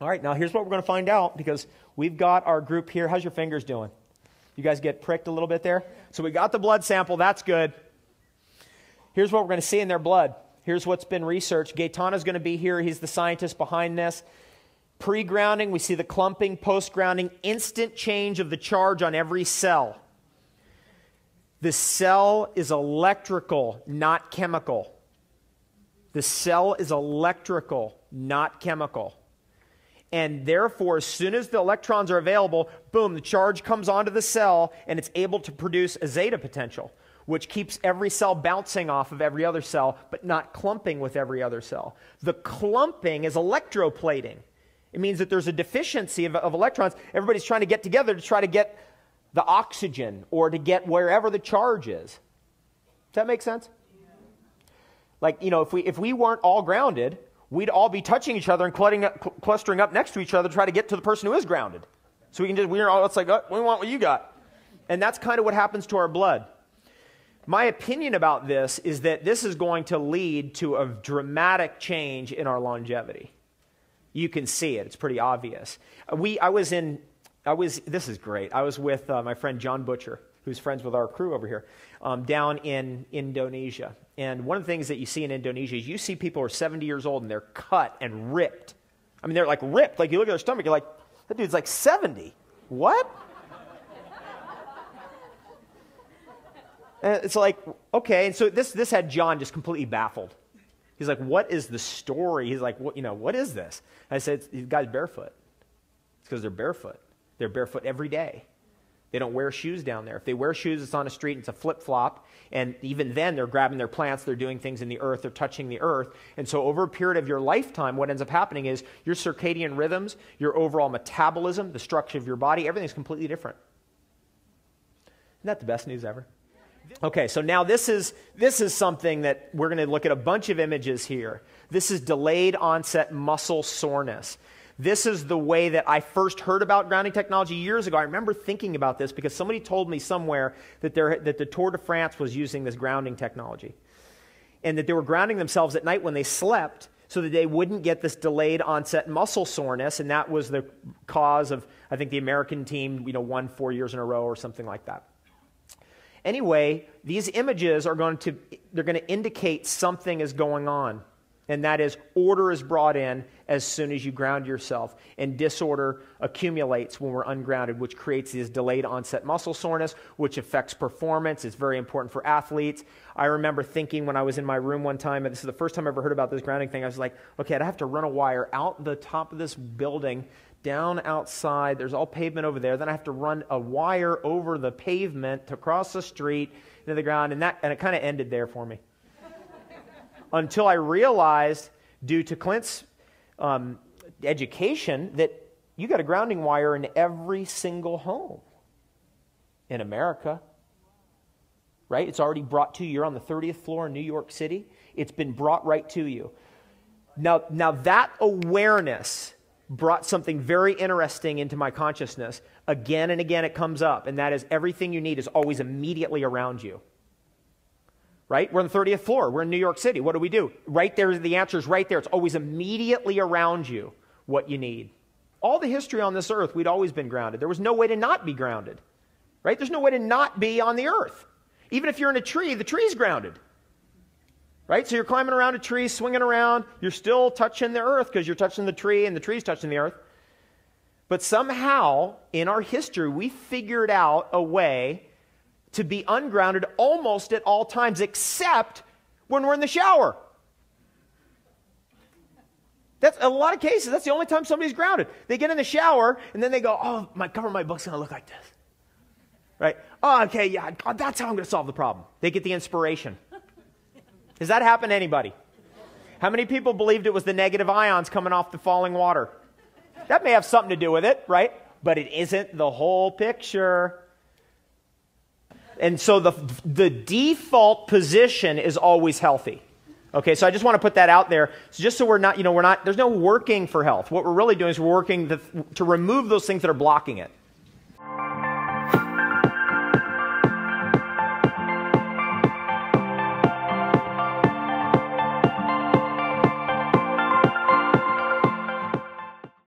All right, now here's what we're going to find out, because we've got our group here. How's your fingers doing? You guys get pricked a little bit there? So we got the blood sample. That's good. Here's what we're going to see in their blood. Here's what's been researched. Gaetano's going to be here. He's the scientist behind this. Pre-grounding, we see the clumping. Post-grounding, instant change of the charge on every cell. The cell is electrical, not chemical. The cell is electrical, not chemical. And therefore, as soon as the electrons are available, boom, the charge comes onto the cell, and it's able to produce a zeta potential, which keeps every cell bouncing off of every other cell, but not clumping with every other cell. The clumping is electroplating. It means that there's a deficiency of electrons. Everybody's trying to get together to try to get the oxygen or to get wherever the charge is. Does that make sense? Like, you know, if we weren't all grounded, we'd all be touching each other and clustering up next to each other to try to get to the person who is grounded. So we can just, we're all, it's like, oh, we want what you got. And that's kind of what happens to our blood. My opinion about this is that this is going to lead to a dramatic change in our longevity. You can see it. It's pretty obvious. This is great. I was with my friend John Butcher, who's friends with our crew over here, down in Indonesia. And one of the things that you see in Indonesia is you see people who are 70 years old and they're cut and ripped. I mean, they're like ripped. Like you look at their stomach, you're like, that dude's like 70. What? And it's like, okay. And so this had John just completely baffled. He's like, what is the story? He's like, what is this? I said, the guy's barefoot. It's because they're barefoot. They're barefoot every day. They don't wear shoes down there. If they wear shoes, it's on a street, it's a flip-flop. And even then, they're grabbing their plants, they're doing things in the earth, they're touching the earth. And so over a period of your lifetime, what ends up happening is your circadian rhythms, your overall metabolism, the structure of your body, everything's completely different. Isn't that the best news ever? Okay, so now this is something that we're going to look at a bunch of images here. This is delayed onset muscle soreness. This is the way that I first heard about grounding technology years ago. I remember thinking about this because somebody told me somewhere that the Tour de France was using this grounding technology. And that they were grounding themselves at night when they slept so that they wouldn't get this delayed onset muscle soreness. And that was the cause of, I think, the American team, won 4 years in a row or something like that. Anyway, these images they're going to indicate something is going on. And that is, order is brought in as soon as you ground yourself. And disorder accumulates when we're ungrounded, which creates this delayed onset muscle soreness, which affects performance. It's very important for athletes. I remember thinking when I was in my room one time, and this is the first time I ever heard about this grounding thing, I was like, okay, I'd have to run a wire out the top of this building, down outside. There's all pavement over there. Then I have to run a wire over the pavement to cross the street into the ground. And it kind of ended there for me. Until I realized, due to Clint's education, that you got a grounding wire in every single home in America. Right? It's already brought to you. You're on the 30th floor in New York City. It's been brought right to you. Now that awareness brought something very interesting into my consciousness. Again and again it comes up, and that is everything you need is always immediately around you. Right? We're on the 30th floor. We're in New York City. What do? Right there, the answer is right there. It's always immediately around you what you need. All the history on this earth, we'd always been grounded. There was no way to not be grounded. Right? There's no way to not be on the earth. Even if you're in a tree, the tree's grounded. Right? So you're climbing around a tree, swinging around. You're still touching the earth because you're touching the tree and the tree's touching the earth. But somehow, in our history, we figured out a way to be ungrounded almost at all times, except when we're in the shower. That's a lot of cases. That's the only time somebody's grounded. They get in the shower, and then they go, oh, my cover of my book's going to look like this. Right? Oh, okay, yeah, that's how I'm going to solve the problem. They get the inspiration. Does that happen to anybody? How many people believed it was the negative ions coming off the falling water? That may have something to do with it, right? But it isn't the whole picture. And so the default position is always healthy. Okay, so I just want to put that out there. So just so we're not, there's no working for health. What we're really doing is we're working to remove those things that are blocking it.